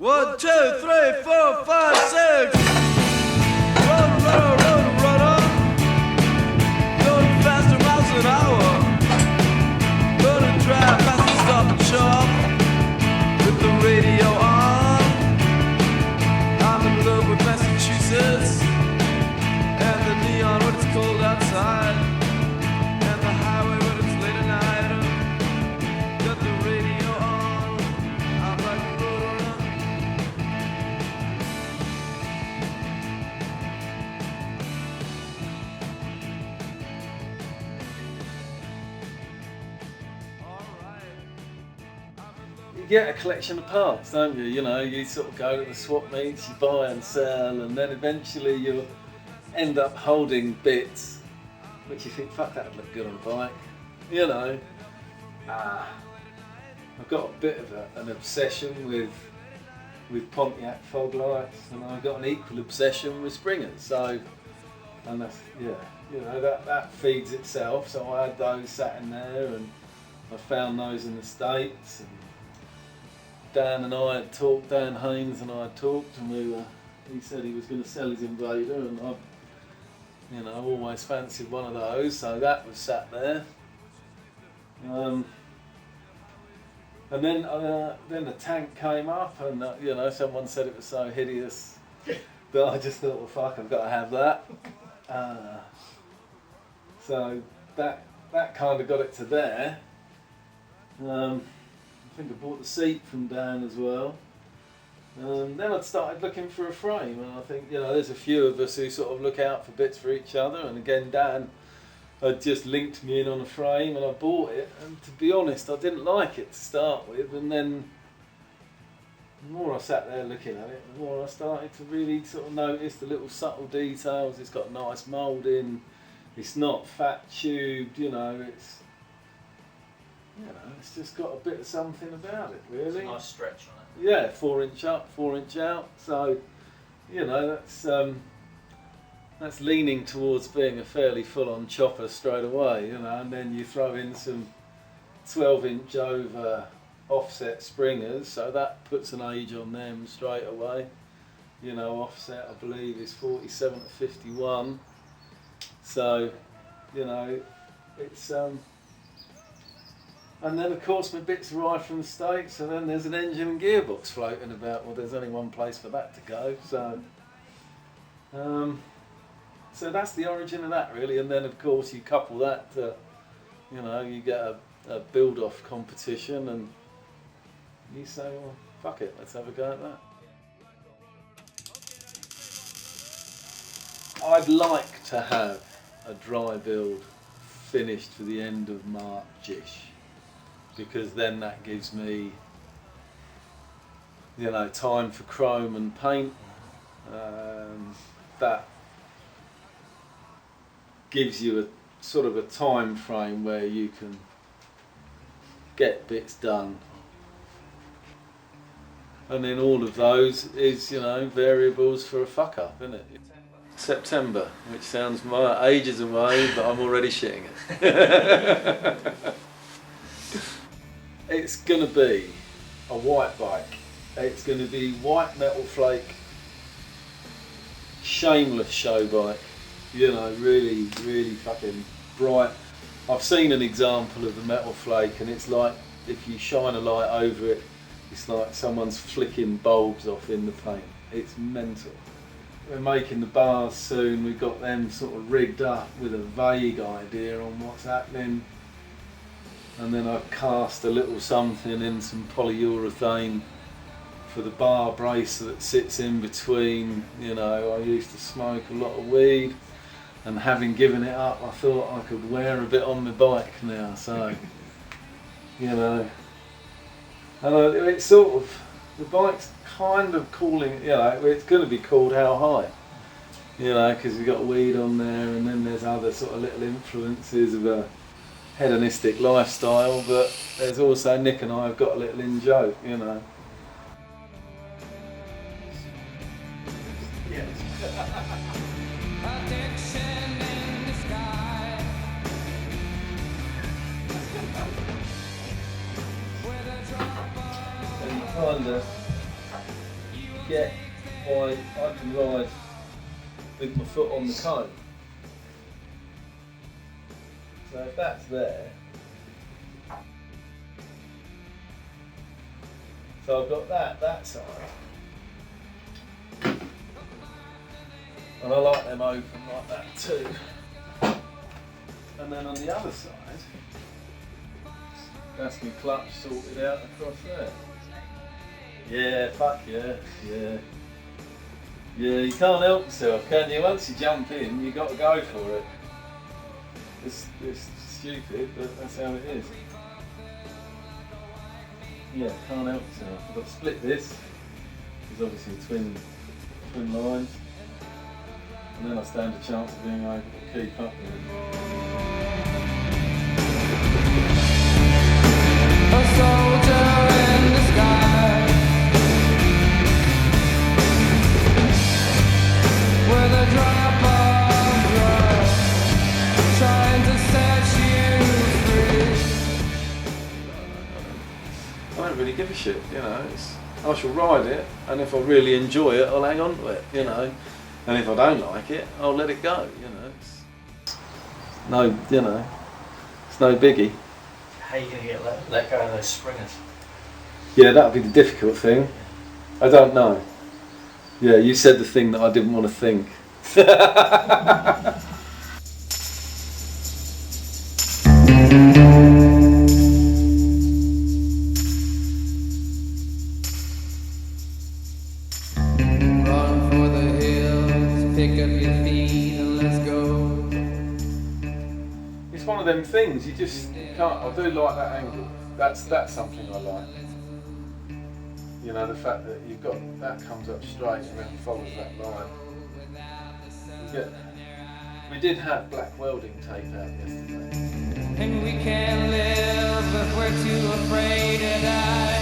1, 2, 3, 4, 5, 6. Run. Going faster miles an hour. Gonna drive fast and stop and shop with the radio on. I'm in love with Massachusetts and the neon when it's cold outside, and the highway when it's late at night. Got the radio on. I'm like a roadrunner. You get a collection of parts, don't you? You know, you sort of go to the swap meets, you buy and sell, and then eventually you'll end up holding bits which you think, fuck, that would look good on a bike. You know, I've got a bit of an obsession with Pontiac fog lights, and I've got an equal obsession with Springers. So, and that's, yeah, you know, that feeds itself. So I had those sat in there, and I found those in the States. And Dan Haynes and I had talked, and he said he was going to sell his Invader, and I always fancied one of those, so that was sat there. And then the tank came up, and someone said it was so hideous that I just thought, well, fuck, I've got to have that. So that kind of got it to there. I think I bought the seat from Dan as well. Then I started looking for a frame, and I think, there's a few of us who sort of look out for bits for each other, and again, Dan had just linked me in on a frame, and I bought it, and to be honest, I didn't like it to start with, and then the more I sat there looking at it, the more I started to really sort of notice the little subtle details. It's got nice moulding, it's not fat tubed, it's just got a bit of something about it, really. It's a nice stretch on it. Yeah, 4 inch up, 4 inch out. So, that's leaning towards being a fairly full-on chopper straight away, and then you throw in some 12 inch over offset springers, so that puts an age on them straight away. Offset, I believe, is 47 to 51. So, it's and then of course my bits arrive from the States, and then there's an engine and gearbox floating about. Well, there's only one place for that to go, so so that's the origin of that, really. And then of course you couple that to, you get a build-off competition, and you say, well, fuck it, let's have a go at that. I'd like to have a dry build finished for the end of March-ish, because then that gives me, time for chrome and paint. That gives you a sort of a time frame where you can get bits done. And then all of those is, variables for a fuck up, isn't it? September, which sounds ages away, but I'm already shitting it. It's going to be a white bike. It's going to be white metal flake, shameless show bike. Really, really fucking bright. I've seen an example of the metal flake, and it's like, if you shine a light over it, it's like someone's flicking bulbs off in the paint. It's mental. We're making the bars soon. We've got them sort of rigged up with a vague idea on what's happening. And then I've cast a little something in some polyurethane for the bar brace that sits in between. I used to smoke a lot of weed, and having given it up, I thought I could wear a bit on my bike now. So, and it's sort of, the bike's kind of calling, it's going to be called How High, because we've got weed on there, and then there's other sort of little influences of a hedonistic lifestyle, but there's also, Nick and I have got a little in joke, And get why I can ride with my foot on the cone. So if that's there, so I've got that side, and I like them open like that too. And then on the other side, that's my clutch sorted out across there. Yeah, fuck yeah, yeah. Yeah, you can't help yourself, can you? Once you jump in, you got to go for it. It's stupid, but that's how it is. Yeah, can't help yourself. I've got to split this. There's obviously twin lines. And then I stand a chance of being able to keep up with it. A soldier in the sky, with a drop of blood, trying to set you free. I don't really give a shit, you know. I shall ride it, and if I really enjoy it, I'll hang on to it, you know. And if I don't like it, I'll let it go, you know. It's no biggie. How are you going to get let go of those springers? Yeah, that would be the difficult thing. I don't know. Yeah, you said the thing that I didn't want to think. Run for the hills, pick up your feet and let's go. It's one of them things, you can't, I do like that angle. That's something I like. You know, the fact that you've got, that comes up straight and then follows that line. We did have black welding tape out yesterday. And we can't live if we're too afraid to die.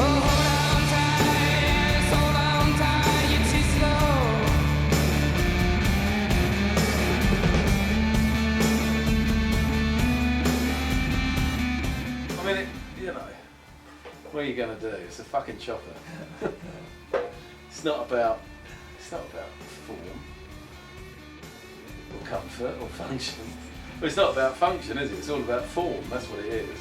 Oh, hold on tight, you're too slow. I mean, you know, what are you going to do? It's a fucking chopper. It's not about form or comfort or function. Well, it's not about function, is it? It's all about form. That's what it is.